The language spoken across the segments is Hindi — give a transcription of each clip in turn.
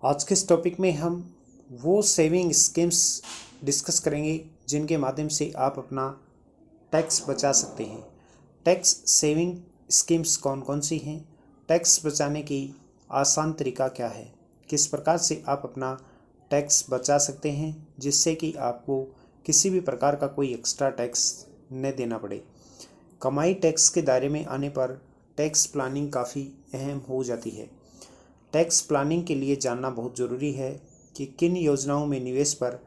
आज के इस टॉपिक में हम वो सेविंग स्कीम्स डिस्कस करेंगे जिनके माध्यम से आप अपना टैक्स बचा सकते हैं। टैक्स सेविंग स्कीम्स कौन कौन सी हैं, टैक्स बचाने की आसान तरीका क्या है, किस प्रकार से आप अपना टैक्स बचा सकते हैं जिससे कि आपको किसी भी प्रकार का कोई एक्स्ट्रा टैक्स न देना पड़े। कमाई टैक्स के दायरे में आने पर टैक्स प्लानिंग काफ़ी अहम हो जाती है। टैक्स प्लानिंग के लिए जानना बहुत ज़रूरी है कि किन योजनाओं में निवेश पर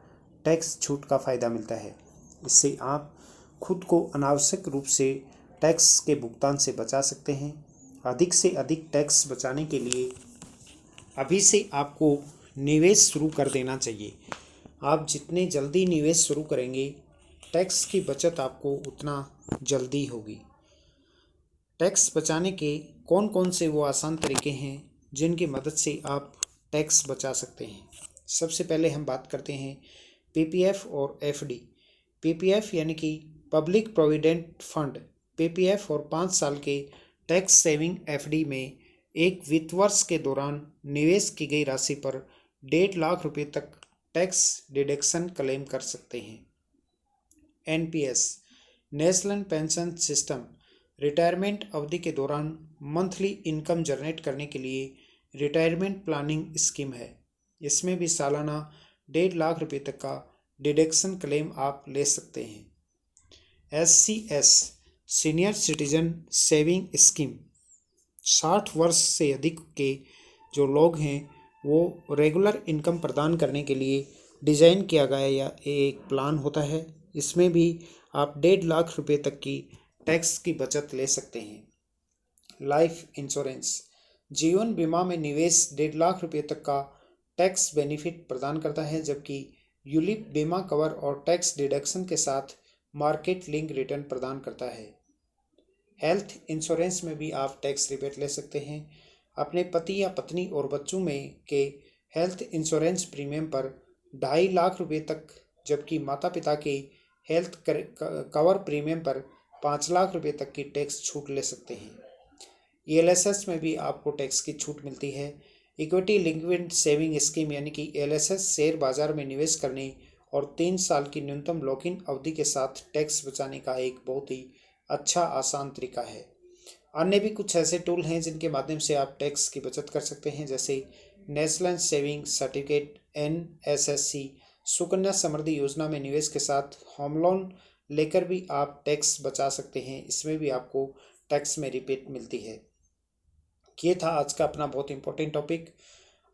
टैक्स छूट का फ़ायदा मिलता है। इससे आप खुद को अनावश्यक रूप से टैक्स के भुगतान से बचा सकते हैं। अधिक से अधिक टैक्स बचाने के लिए अभी से आपको निवेश शुरू कर देना चाहिए। आप जितने जल्दी निवेश शुरू करेंगे, टैक्स की बचत आपको उतना जल्दी होगी। टैक्स बचाने के कौन कौन से वो आसान तरीके हैं जिनकी मदद से आप टैक्स बचा सकते हैं। सबसे पहले हम बात करते हैं पीपीएफ और एफडी। पीपीएफ यानी कि पब्लिक प्रोविडेंट फंड। पीपीएफ और 5 साल के टैक्स सेविंग एफडी में एक वित्त वर्ष के दौरान निवेश की गई राशि पर 1.5 लाख रुपए तक टैक्स डिडक्शन क्लेम कर सकते हैं। NPS national pension system retirement अवधि के दौरान मंथली इनकम जनरेट करने के लिए रिटायरमेंट प्लानिंग स्कीम है। इसमें भी सालाना 1.5 लाख रुपए तक का डिडक्शन क्लेम आप ले सकते हैं। SCS senior citizen saving scheme 60 वर्ष से अधिक के जो लोग हैं वो रेगुलर इनकम प्रदान करने के लिए डिज़ाइन किया गया या एक प्लान होता है। इसमें भी आप 1.5 लाख रुपए तक की टैक्स की बचत ले सकते हैं। लाइफ इंश्योरेंस जीवन बीमा में निवेश 1.5 लाख रुपए तक का टैक्स बेनिफिट प्रदान करता है, जबकि यूलिप बीमा कवर और टैक्स डिडक्शन के साथ मार्केट लिंक रिटर्न प्रदान करता है। हेल्थ इंश्योरेंस में भी आप टैक्स रिबेट ले सकते हैं। अपने पति या पत्नी और बच्चों में के हेल्थ इंश्योरेंस प्रीमियम पर 2.5 लाख रुपए तक, जबकि माता पिता के हेल्थ कवर प्रीमियम पर 5 लाख रुपए तक की टैक्स छूट ले सकते हैं। एलएसएस में भी आपको टैक्स की छूट मिलती है। इक्विटी लिंक्ड सेविंग स्कीम यानी कि एलएसएस शेयर बाजार में निवेश करने और 3 साल की न्यूनतम लॉक इन अवधि के साथ टैक्स बचाने का एक बहुत ही अच्छा आसान तरीका है। अन्य भी कुछ ऐसे टूल हैं जिनके माध्यम से आप टैक्स की बचत कर सकते हैं, जैसे national saving certificate NSSC, Sukanya Samriddhi Yojana में निवेश के साथ होम लोन लेकर भी आप टैक्स बचा सकते हैं। इसमें भी आपको टैक्स में रिबेट मिलती है। ये था आज का अपना बहुत इंपॉर्टेंट टॉपिक।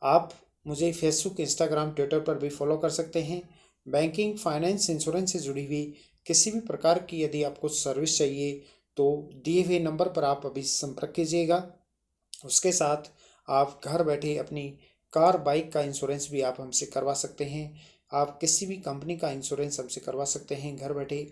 आप मुझे फेसबुक, इंस्टाग्राम, ट्विटर पर भी फॉलो कर सकते हैं। बैंकिंग, फाइनेंस, इंश्योरेंस से जुड़ी हुई किसी भी प्रकार की यदि आपको सर्विस चाहिए तो दिए हुए नंबर पर आप अभी संपर्क कीजिएगा। उसके साथ आप घर बैठे अपनी कार, बाइक का इंश्योरेंस भी आप हमसे करवा सकते हैं। आप किसी भी कंपनी का इंश्योरेंस हमसे करवा सकते हैं घर बैठे।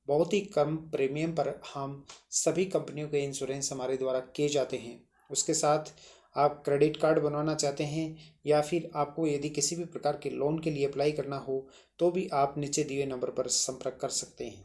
बहुत ही कम प्रीमियम पर हम सभी कंपनियों के इंश्योरेंस हमारे द्वारा किए जाते हैं। उसके साथ आप क्रेडिट कार्ड बनवाना चाहते हैं या फिर आपको यदि किसी भी प्रकार के लोन के लिए अप्लाई करना हो तो भी आप नीचे दिए नंबर पर संपर्क कर सकते हैं।